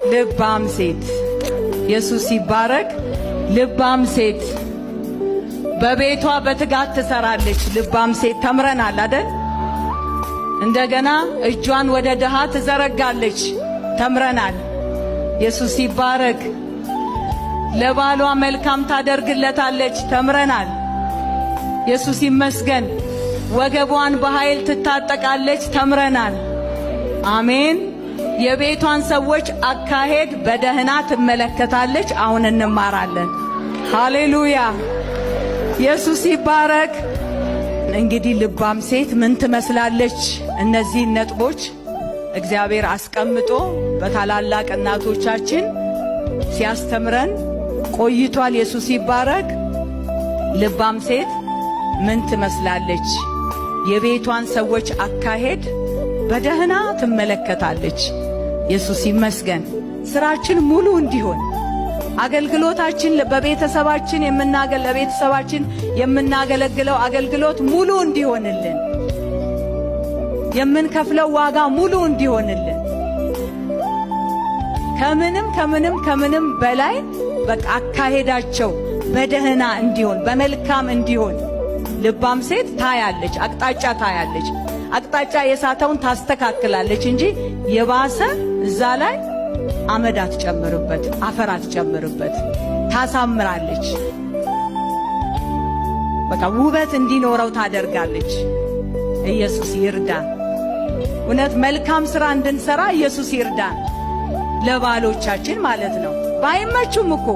ልባም ሴት ኢየሱስ ይባረክ። ልባም ሴት በቤቷ በትጋት ትሰራለች። ልባም ሴት ተምረናል አይደል? እንደገና እጇን ወደ ድሃ ትዘረጋለች ተምረናል። ኢየሱስ ይባረክ። ለባሏ መልካም ታደርግለታለች ተምረናል። ኢየሱስ ይመስገን። ወገቧን በኃይል ትታጠቃለች ተምረናል። አሜን። የቤቷን ሰዎች አካሄድ በደህና ትመለከታለች። አሁን እንማራለን። ሃሌሉያ ኢየሱስ ይባረክ። እንግዲህ ልባም ሴት ምን ትመስላለች? እነዚህ ነጥቦች እግዚአብሔር አስቀምጦ በታላላቅ እናቶቻችን ሲያስተምረን ቆይቷል። ኢየሱስ ይባረክ። ልባም ሴት ምን ትመስላለች? የቤቷን ሰዎች አካሄድ በደህና ትመለከታለች። ኢየሱስ ይመስገን። ስራችን ሙሉ እንዲሆን አገልግሎታችን በቤተሰባችን ለቤተሰባችን የምናገለግለው አገልግሎት ሙሉ እንዲሆንልን የምንከፍለው ዋጋ ሙሉ እንዲሆንልን ከምንም በላይ በቃ አካሄዳቸው በደህና እንዲሆን በመልካም እንዲሆን ልባም ሴት ታያለች። አቅጣጫ ታያለች። አቅጣጫ የሳተውን ታስተካክላለች እንጂ የባሰ እዛ ላይ አመድ አትጨምርበት፣ አፈር አትጨምርበት። ታሳምራለች። በቃ ውበት እንዲኖረው ታደርጋለች። ኢየሱስ ይርዳን። እውነት መልካም ሥራ እንድንሰራ ኢየሱስ ይርዳን። ለባሎቻችን ማለት ነው። ባይመቹም እኮ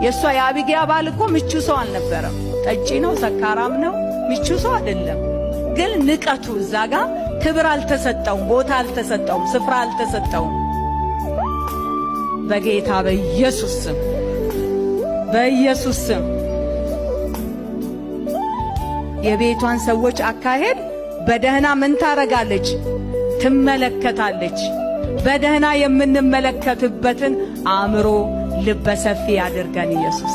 የሷ የአቢግያ ባል እኮ ምቹ ሰው አልነበረም። ጠጪ ነው፣ ሰካራም ነው፣ ምቹ ሰው አይደለም። ግን ንቀቱ እዛ ጋር ክብር አልተሰጠውም፣ ቦታ አልተሰጠውም፣ ስፍራ አልተሰጠውም። በጌታ በኢየሱስ ስም የቤቷን ሰዎች አካሄድ በደህና ምን ታረጋለች? ትመለከታለች። በደህና የምንመለከትበትን አእምሮ ልበሰፊ ያድርገን ኢየሱስ።